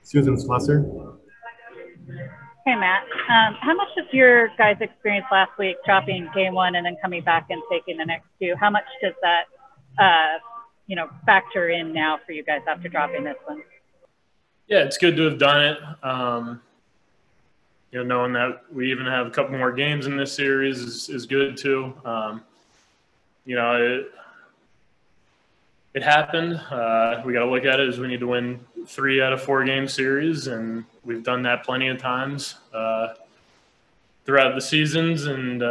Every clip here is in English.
Susan Slusser. Hey, Matt. How much of your guys' experience last week, dropping game one and then coming back and taking the next two, how much does that, factor in now for you guys after dropping this one? Yeah, it's good to have done it. Knowing that we even have a couple more games in this series is good too. It happened. We got to look at it as we need to win 3 out of 4 game series, and we've done that plenty of times throughout the seasons. And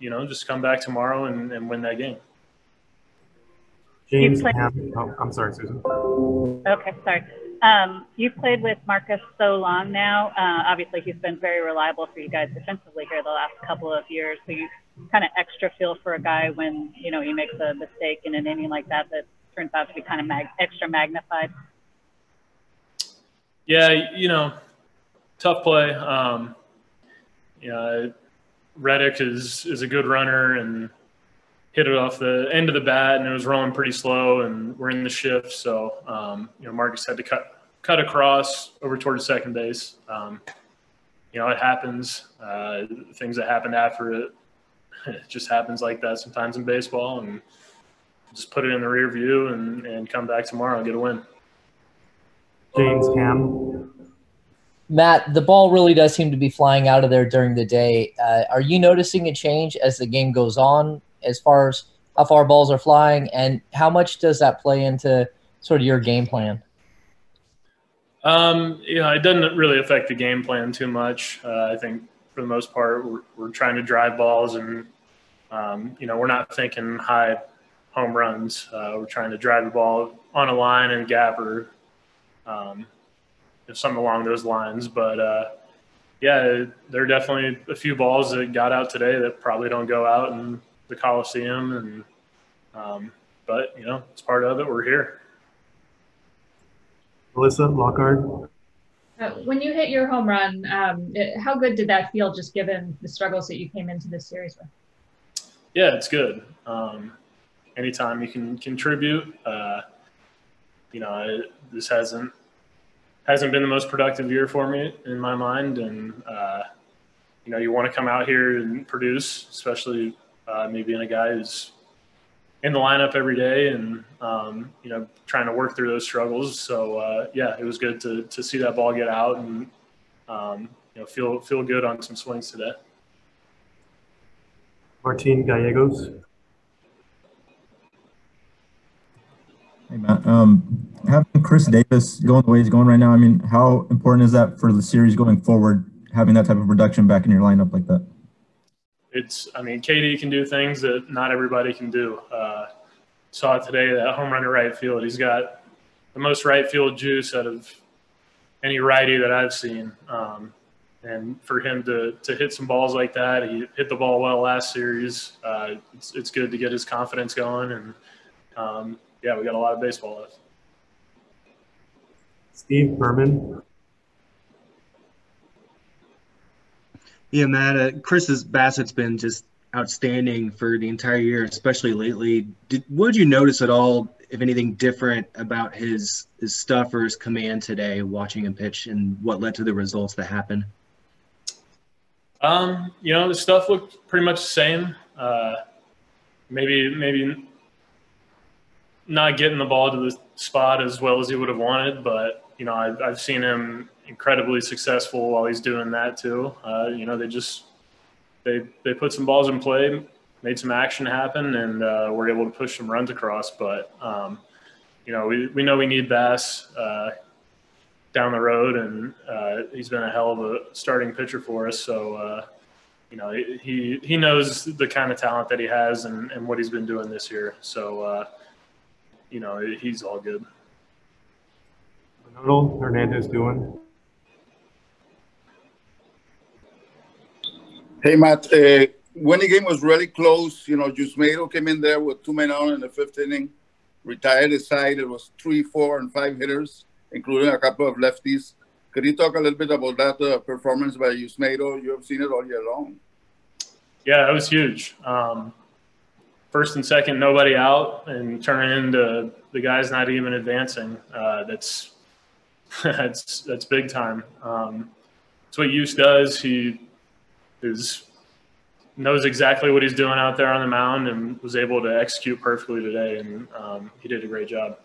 just come back tomorrow and win that game. James, I'm sorry, Susan. Okay, sorry. You've played with Marcus so long now. Obviously, he's been very reliable for you guys defensively here the last couple of years. So you kind of extra feel for a guy when, he makes a mistake in an inning like that turns out to be kind of extra magnified. Yeah, tough play. Reddick is a good runner and hit it off the end of the bat, and it was rolling pretty slow, and we're in the shift. So, Marcus had to cut across over towards second base. It happens. Things that happened after it just happens like that sometimes in baseball, and just put it in the rear view and come back tomorrow and get a win. James Ham. Matt, the ball really does seem to be flying out of there during the day. Are you noticing a change as the game goes on as far as how far balls are flying, and how much does that play into sort of your game plan? It doesn't really affect the game plan too much. I think for the most part, we're trying to drive balls, and we're not thinking high home runs. We're trying to drive the ball on a line and gap or something along those lines. But there are definitely a few balls that got out today that probably don't go out in the Coliseum, and but it's part of it. We're here. Melissa Lockhart. When you hit your home run, how good did that feel, just given the struggles that you came into this series with? Yeah, it's good. Anytime you can contribute, this hasn't been the most productive year for me in my mind, and you want to come out here and produce, especially me being a guy who's in the lineup every day and trying to work through those struggles. So it was good to see that ball get out and feel good on some swings today. Martin Gallegos. Hey, Matt. Having Chris Davis going the way he's going right now, I mean, how important is that for the series going forward, having that type of production back in your lineup like that? KD can do things that not everybody can do. Saw it today, that home run to right field. He's got the most right field juice out of any righty that I've seen. And for him to hit some balls like that, he hit the ball well last series. It's good to get his confidence going. And, we got a lot of baseball left. Steve Berman. Yeah, Matt, Chris's Bassett's been just outstanding for the entire year, especially lately. What did you notice at all, if anything, different about his stuff or his command today, watching him pitch, and what led to the results that happened? The stuff looked pretty much the same. Maybe not getting the ball to the spot as well as he would have wanted, but I've seen him incredibly successful while he's doing that too. They put some balls in play, made some action happen, and we're able to push some runs across. But we know we need Bass down the road, and he's been a hell of a starting pitcher for us. So he knows the kind of talent that he has and what he's been doing this year. So he's all good. Manuel Hernandez doing. Hey, Matt, when the game was really close, Yusmeiro came in there with 2 men on in the 5th inning, retired his side. It was 3, 4, and 5 hitters, including a couple of lefties. Could you talk a little bit about that performance by Yusmeiro? You have seen it all year long. Yeah, it was huge. first and second, nobody out, and turn into the guy's not even advancing. That's that's big time. That's what Hughes does. He knows exactly what he's doing out there on the mound and was able to execute perfectly today, and he did a great job.